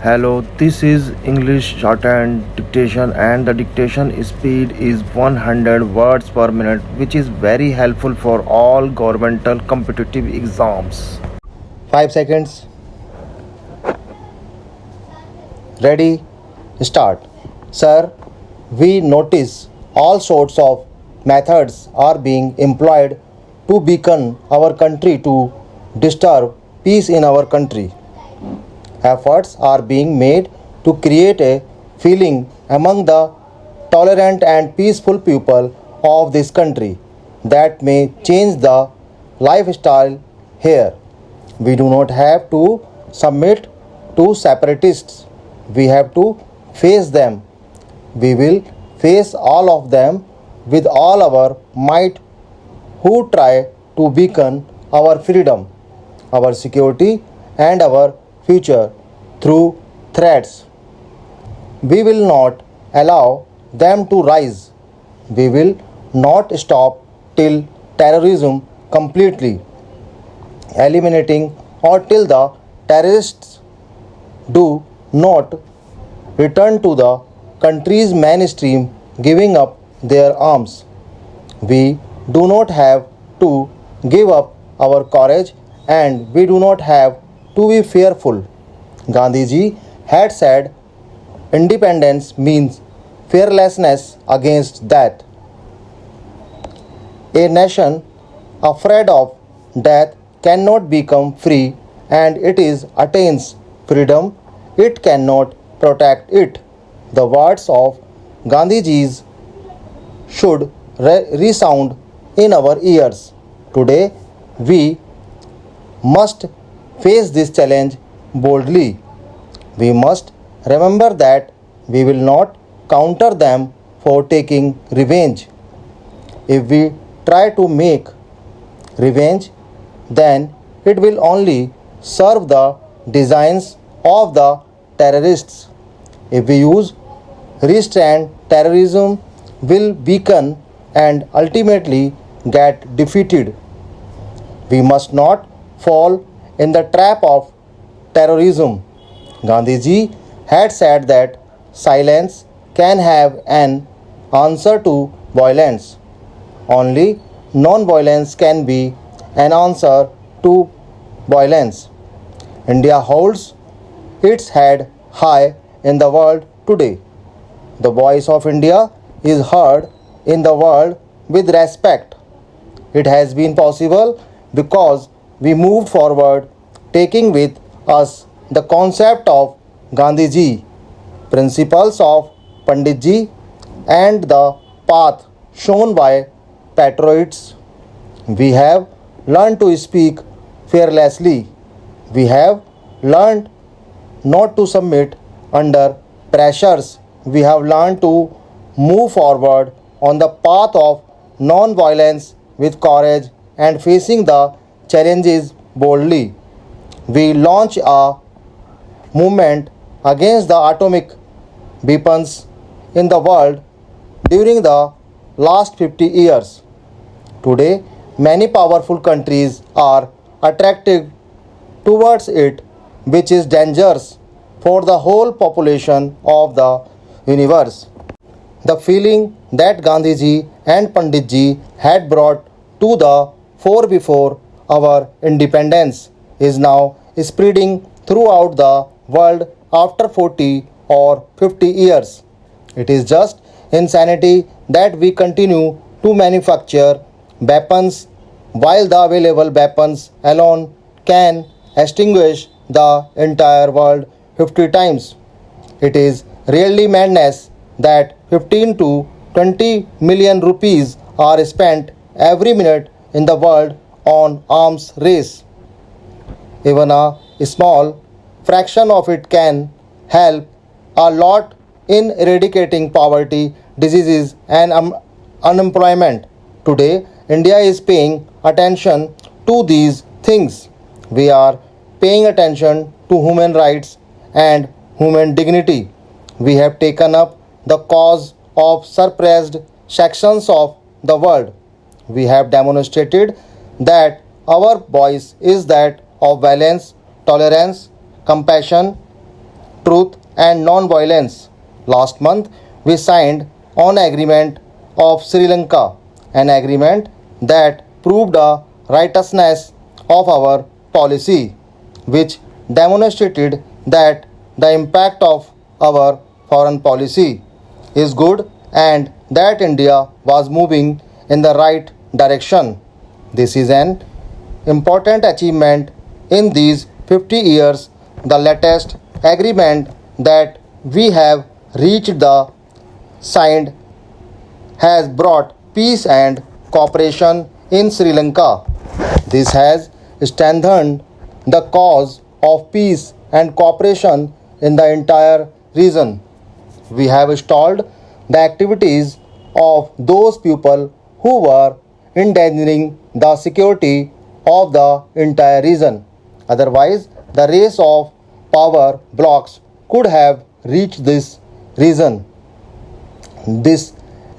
Hello, this is English shorthand dictation and the dictation speed is 100 words per minute, which is very helpful for all governmental competitive exams. 5 seconds. Ready? Start. Sir, we notice all sorts of methods are being employed to weaken our country, to disturb peace in our country. Efforts are being made to create a feeling among the tolerant and peaceful people of this country that may change the lifestyle here. We do not have to submit to separatists. We have to face them. We will face all of them with all our might who try to weaken our freedom, our security, and our future through threats. We will not allow them to rise. We will not stop till terrorism completely eliminating or till the terrorists do not return to the country's mainstream giving up their arms. We do not have to give up our courage and we do not have to be fearful. Gandhiji had said independence means fearlessness against that. A nation afraid of death cannot become free and it is attains freedom, it cannot protect it. The words of Gandhiji's should resound in our ears. Today, we must face this challenge boldly. We must remember that we will not counter them for taking revenge. If we try to make revenge, then it will only serve the designs of the terrorists. If we use restraint, terrorism will weaken and ultimately get defeated. We must not fall in the trap of terrorism. Gandhiji had said that silence can have an answer to violence. Only non-violence can be an answer to violence. India holds its head high in the world today. The voice of India is heard in the world with respect. It has been possible because we moved forward, taking with us the concept of Gandhiji, principles of Panditji, and the path shown by patriots. We have learned to speak fearlessly. We have learned not to submit under pressures. We have learned to move forward on the path of non-violence with courage and facing the challenges boldly. We launch a movement against the atomic weapons in the world during the last 50 years. Today, many powerful countries are attracted towards it, which is dangerous for the whole population of the universe. The feeling that Gandhiji and Panditji had brought to the fore before our independence is now spreading throughout the world after 40 or 50 years. It is just insanity that we continue to manufacture weapons while the available weapons alone can extinguish the entire world 50 times. It is really madness that 15 to 20 million rupees are spent every minute in the world on arms race. Even a small fraction of it can help a lot in eradicating poverty, diseases, and unemployment. Today, India is paying attention to these things. We are paying attention to human rights and human dignity. We have taken up the cause of suppressed sections of the world. We have demonstrated that our voice is that of violence, tolerance, compassion, truth. truth and non-violence. Last month, we signed on agreement of Sri Lanka, an agreement that proved the righteousness of our policy, which demonstrated that the impact of our foreign policy is good and that India was moving in the right direction. This is an important achievement in these 50 years. The latest agreement that we have reached the signed has brought peace and cooperation in Sri Lanka. This has strengthened the cause of peace and cooperation in the entire region. We have stalled the activities of those people who were endangering the security of the entire region. Otherwise, the race of power blocks could have reached this region. This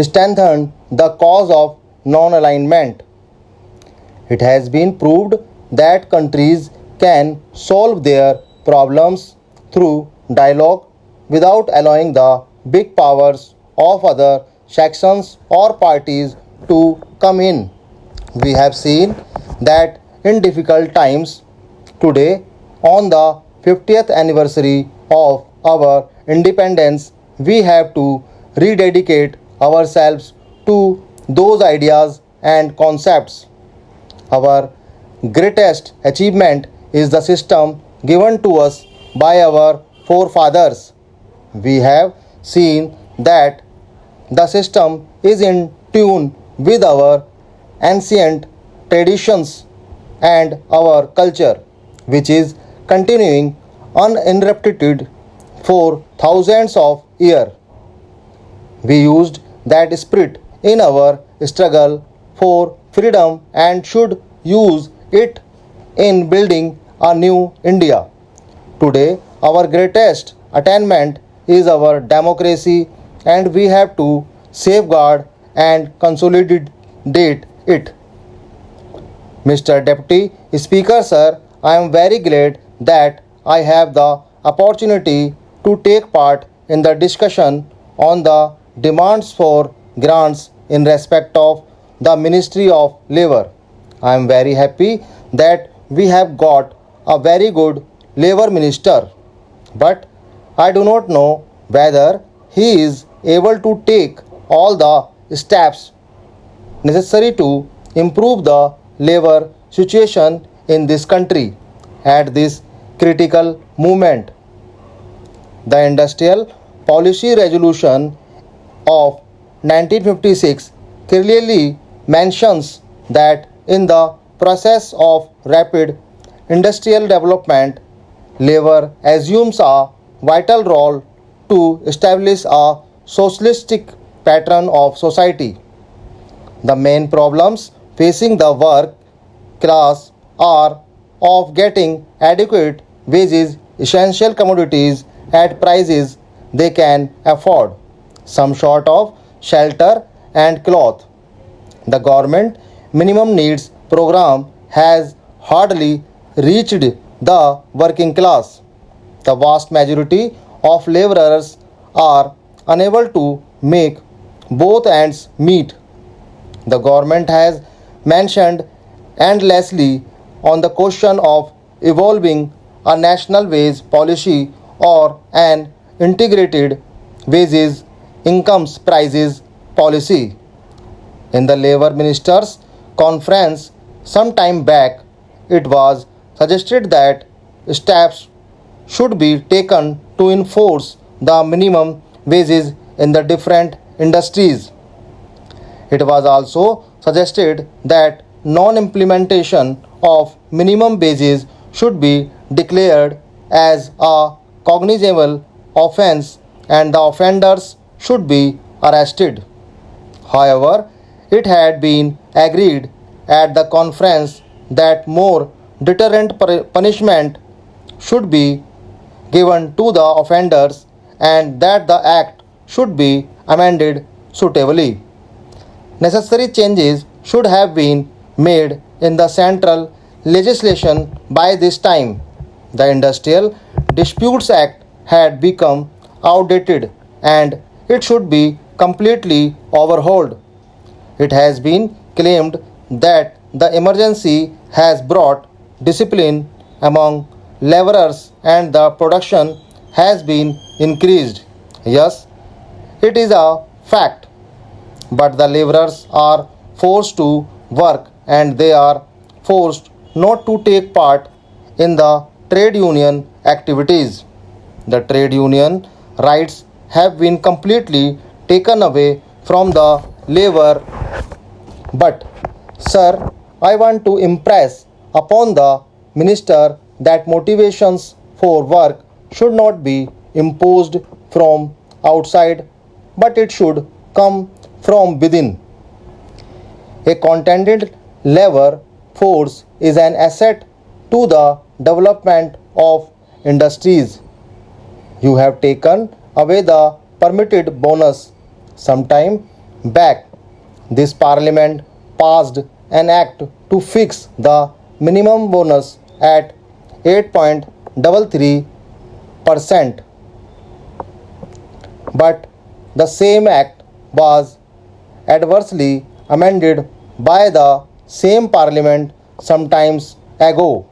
strengthened the cause of non alignment. It has been proved that countries can solve their problems through dialogue without allowing the big powers of other sections or parties to come in. We have seen that in difficult times, today, on the 50th anniversary of our independence, we have to rededicate ourselves to those ideas and concepts. Our greatest achievement is the system given to us by our forefathers. We have seen that the system is in tune with our ancient traditions and our culture, which is continuing uninterrupted for thousands of years. We used that spirit in our struggle for freedom and should use it in building a new India. Today, our greatest attainment is our democracy, and we have to safeguard and consolidate it. Mr. Deputy Speaker, sir, I am very glad that I have the opportunity to take part in the discussion on the demands for grants in respect of the Ministry of Labour. I am very happy that we have got a very good Labour Minister, but I do not know whether he is able to take all the steps necessary to improve the labour situation in this country at this critical moment. The Industrial Policy Resolution of 1956 clearly mentions that in the process of rapid industrial development, labour assumes a vital role to establish a socialistic pattern of society. The main problems facing the work class are of getting adequate wages, essential commodities at prices they can afford, some sort of shelter and cloth. The government minimum needs program has hardly reached the working class. The vast majority of laborers are unable to make both ends meet. The government has mentioned endlessly on the question of evolving a national wage policy or an integrated wages incomes prices policy. In the Labour Ministers' conference some time back, it was suggested that steps should be taken to enforce the minimum wages in the different industries. It was also suggested that non-implementation of minimum wages should be declared as a cognizable offence and the offenders should be arrested. However, it had been agreed at the conference that more deterrent punishment should be given to the offenders and that the act should be amended suitably. Necessary changes should have been made in the central legislation by this time. The Industrial Disputes Act had become outdated and it should be completely overhauled. It has been claimed that the emergency has brought discipline among laborers and the production has been increased. Yes, it is a fact, but the laborers are forced to work and they are forced not to take part in the trade union activities. The trade union rights have been completely taken away from the labor. But, sir, I want to impress upon the minister that motivations for work should not be imposed from outside, but it should come from within. A contented labor force is an asset to the development of industries. You have taken away the permitted bonus some time back. This parliament passed an act to fix the minimum bonus at 8.33%. But the same act was adversely amended by the same parliament some times ago.